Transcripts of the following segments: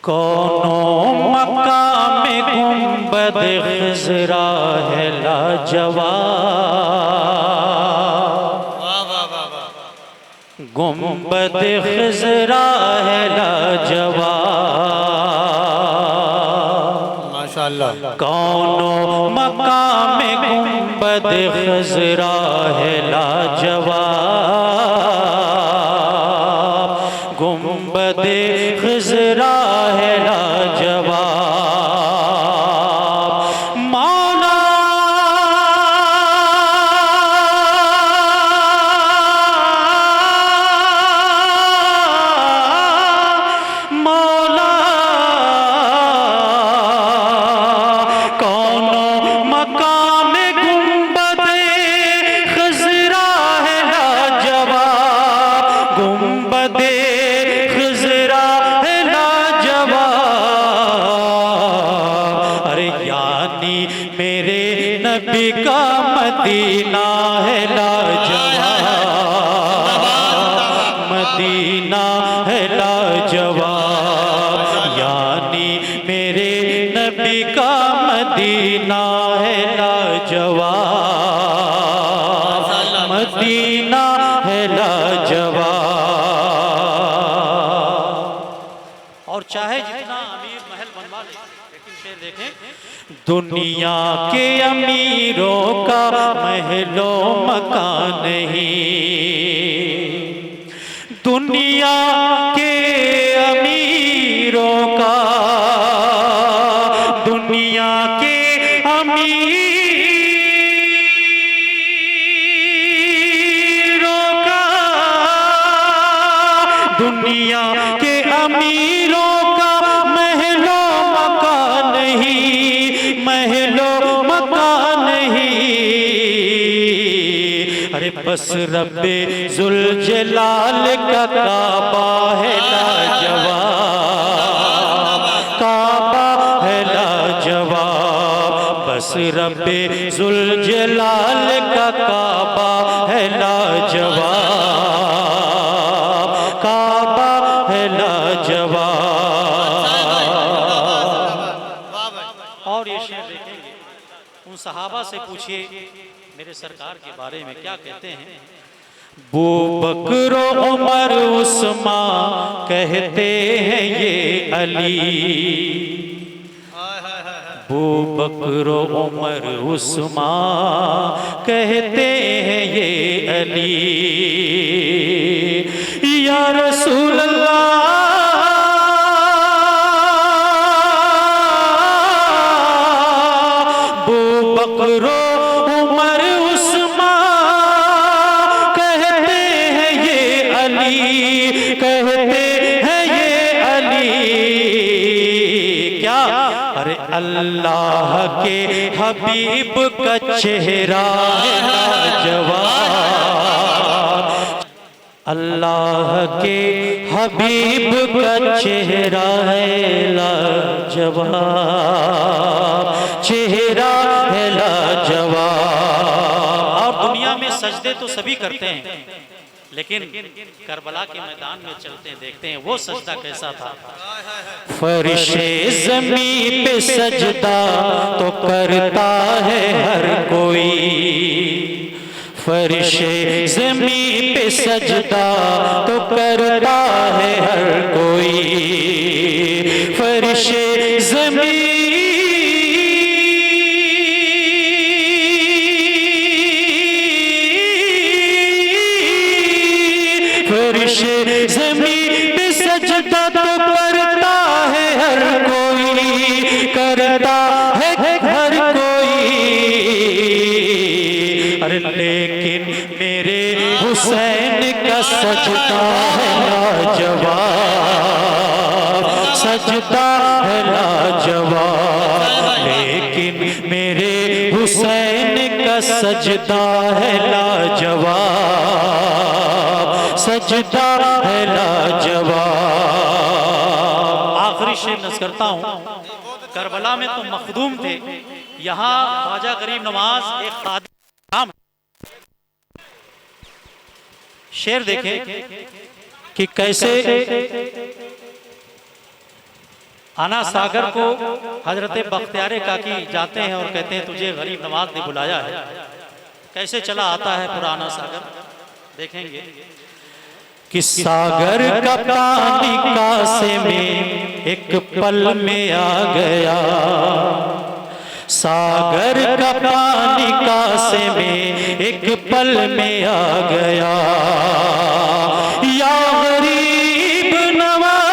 कौनो मकाम गुंबद खिज़रा है लाजवाब। गुंबद खिज़रा है लाजवाब। माशाअल्लाह। कौनो मकाम गुंबद खिज़रा है लाजवाब। गुंबद खिज़रा है लाजवाब। मौला मौला कौनो मकाम गुंबद खिज़रा है लाजवाब। गुंबद खिज़रा है लाजवाब। अरे यानी मेरे नबी का मदीना है लाजवाब। मदीना है लाजवाब। यानी मेरे नबी का मदीना है लाजवाब। मदीना है लाजवाब। और चाहे जितना अमीर महल बनवा ले, लेकिन शेर देखें, दुनिया के अमीरों का महलो मकान नहीं। दुनिया के अमीरों का, दुनिया के अमीरों का, दुनिया के अमीरों का महलो मकान नहीं। महलो मकान नहीं। अरे बस रब्बे जुल जलाल का काबा है लाजवाब। काबा है लाजवाब। बस रब्बे जुल जलाल का काबा है लाजवाब। काबा है लाजवाब। और ये शेर देखेंगे, उन सहाबा से पूछिए मेरे सरकार के बारे में क्या कहते हैं। बू बकर उमर उस्मान कहते हैं ये अली। बू बकर उमर उस्मान कहते हैं ये अली। या रसूल अल्लाह बू बकर उमर उस्मान कहते हैं ये अली। कहते हैं ये अली। क्या? अरे अल्लाह के हबीब का चेहरा है लाजवाब। अल्लाह के हबीब का चेहरा है लाजवाब। चेहरा है लाजवाब। और दुनिया में सजदे तो सभी करते हैं, लेकिन करबला के मैदान में चलते हैं, देखते हैं वो सजदा कैसा था। फरिशे ज़मीन पे सजदा तो करता है हर कोई। फरिशे ज़मीन पे सजदा तो करता है हर कोई। फरिशे ज़मीन फरिशे ज़मीन पे सजदा तो करता है हर कोई। करता है हर कोई। अरे लेकिन मेरे हुसैन का सजदा है लाजवाब। सजदा है लाजवाब। लेकिन मेरे हुसैन का सजदा है लाजवाब। सजदा है लाजवाब। आखिरी शेर नज़ करता हूँ। करबला में तो मखदूम थे, यहाँ ख्वाजा गरीब नवाज एक खादिम। शेर देखें कि कैसे आना सागर को हजरत बख्तियार काकी जाते हैं और कहते हैं तुझे गरीब नवाज ने बुलाया है। कैसे चला आता है पुराना सागर, देखेंगे कि सागर का पानी कासे में एक पल में आ गया, सागर का पानी कासे में एक पल में आ गया। या गरीब नवाज,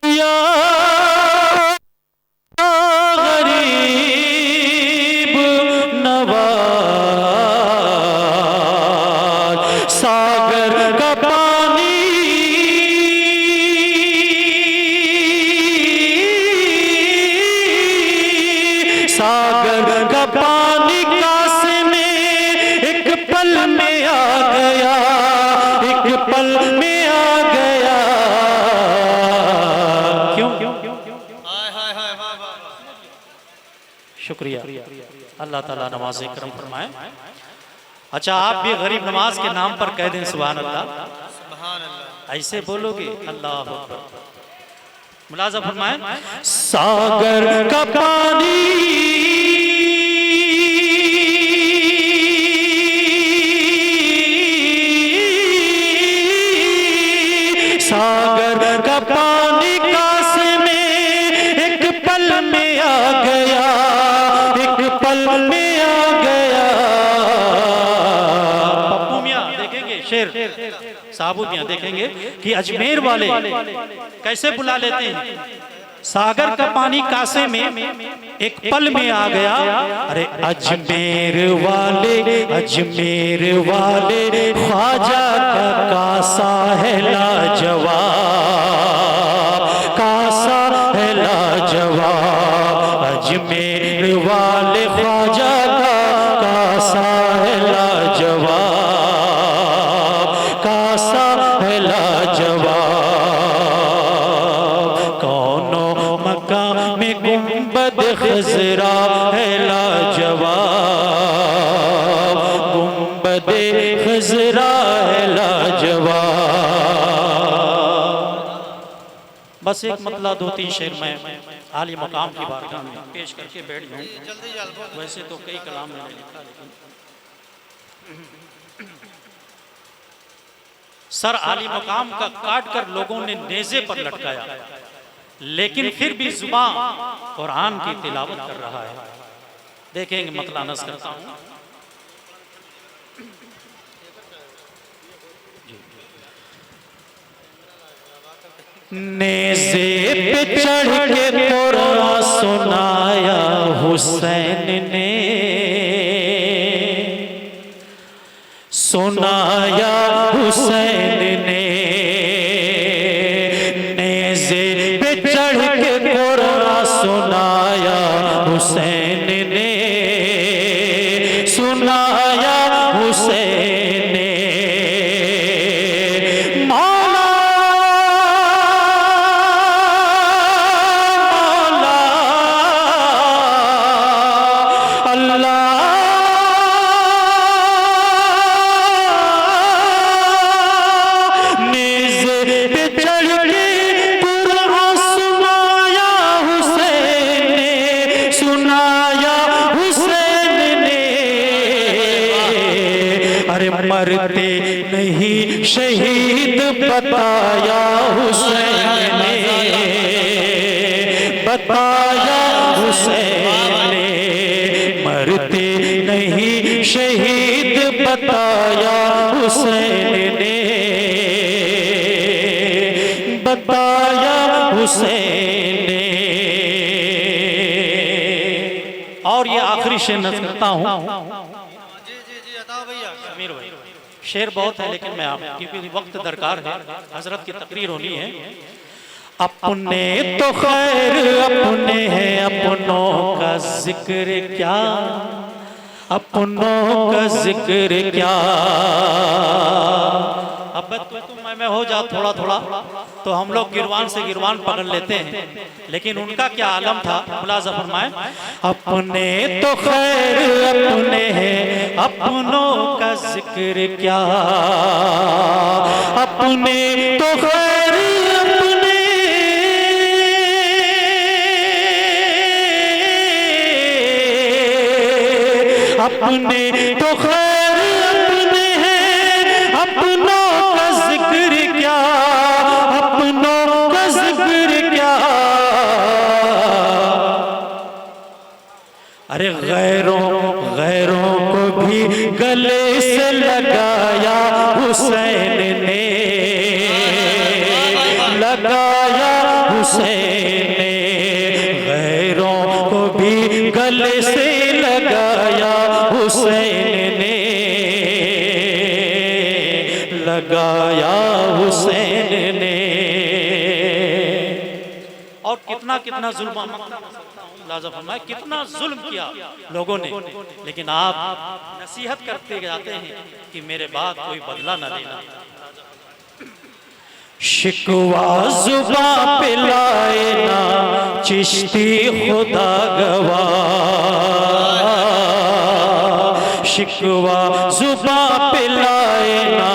या गरीब नवाज, सागर का पानी सागर का पानी कासे में एक पल में आ गया, एक पल में आ गया। क्यों? शुक्रिया, अल्लाह ताला नवाज़े करम फरमाए। अच्छा, आप भी गरीब नवाज के नाम पर कह दें सुभान अल्लाह। ऐसे बोलोगे अल्लाह अकबर। मुलाज़ा फरमाए, सागर का पानी सागर का पानी कासे में एक पल में आ गया, एक पल में आ गया। पप्पू मियां देखेंगे शेर, साबू मियां देखेंगे कि अजमेर वाले कैसे बुला लेते हैं। सागर का पानी कासे में एक पल में आ गया। अरे अजमेर वाले ख्वाजा का कासा है लाजवाब, कासा है लाजवाब। अजमेर वाले ख्वाजा का कासा है लाजवाब, कासा है लाजवाब। कौनो मकाम में गुंबद खजरा है लाजवाब, गुंबद खजरा है लाजवाब। बस एक मतला दो तीन शेर में आली मकाम की बारगाह में पेश करके बैठ जाऊं। वैसे तो कई कलाम मैंने लिखा, लेकिन सर आली मकाम का काट कर लोगों ने नेज़े पर लटकाया, लेकिन फिर भी जुबान कुरान की तिलावत कर रहा है। देखेंगे मतला नज़ करता हूं। नेज़े पे चढ़ के कुरान सुनाया हुसैन ने, सुनाया हुसैन ने। नेज़े पे चढ़ के कुरान सुनाया हुसैन ने, सुनाया हुसैन ने। मरते नहीं शहीद बताया हुसैन ने, बताया हुसैन ने। मरते नहीं शहीद बताया हुसैन ने, बताया हुसैन ने। और ये आखिरी शेर नज़र करता हूँ। शेर बहुत है, लेकिन मैं आप क्योंकि वक्त दरकार है, हजरत की तकरीर होनी है। अपने तो खैर अपने हैं, अपनों का जिक्र क्या, अपनों का जिक्र क्या। अब तो मैं हो जा थोड़ा थोड़ा तो हम लोग गिरवान से गिरवान पकड़ लेते हैं, लेकिन उनका क्या आलम था, मुलाजा फरमाए। अपने तो खैर अपने हैं, अपनों का जिक्र क्या, अपने तो खैर अपने, अपने तो खैर अपने हैं, अपनों का जिक्र क्या, अपनों का जिक्र क्या। अरे गैरों को भी गले से लगाया हुसैन ने, लगाया हुसैन ने, गैरों को भी गले से लगाया हुसैन ने, लगाया हुसैन ने। और कितना कितना जुल्म, लाज़ा फरमाए कितना जुल्म किया लोगों ने, लेकिन आप नसीहत करते जाते हैं कि मेरे बाद कोई बदला न लेना। शिकवा जुबां पे लाए ना चिश्ती खुदा गवा, शिकवा जुबां पे लाए ना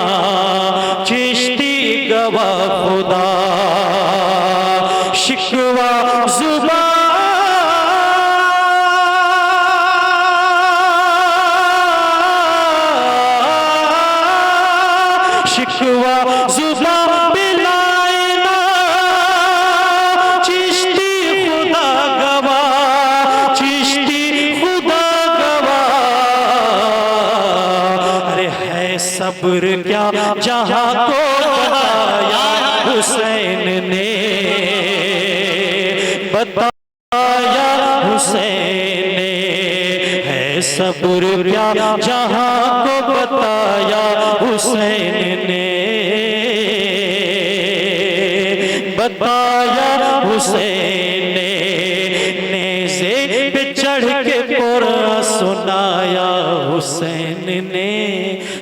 चिश्ती गवा खुदा, शिकवा जुबां शिकवा जुबां पे लाए ना चिश्ती खुदा गवा, चिश्ती खुदा गवा। अरे है सब्र क्या जहां को बताया हुसैन ने, बताया हुसैन ने, है सब्र क्या जहां को बताया हुसैन ने, बताया हुसैन ने। नेज़े पे चढ़ के कुरान सुनाया हुसैन ने,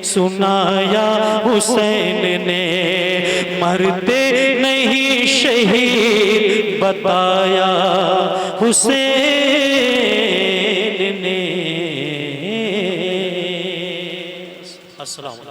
सुनाया हुसैन ने, मरते नहीं शहीद बताया हुसैन ने। अस्सलाम वालेकुम।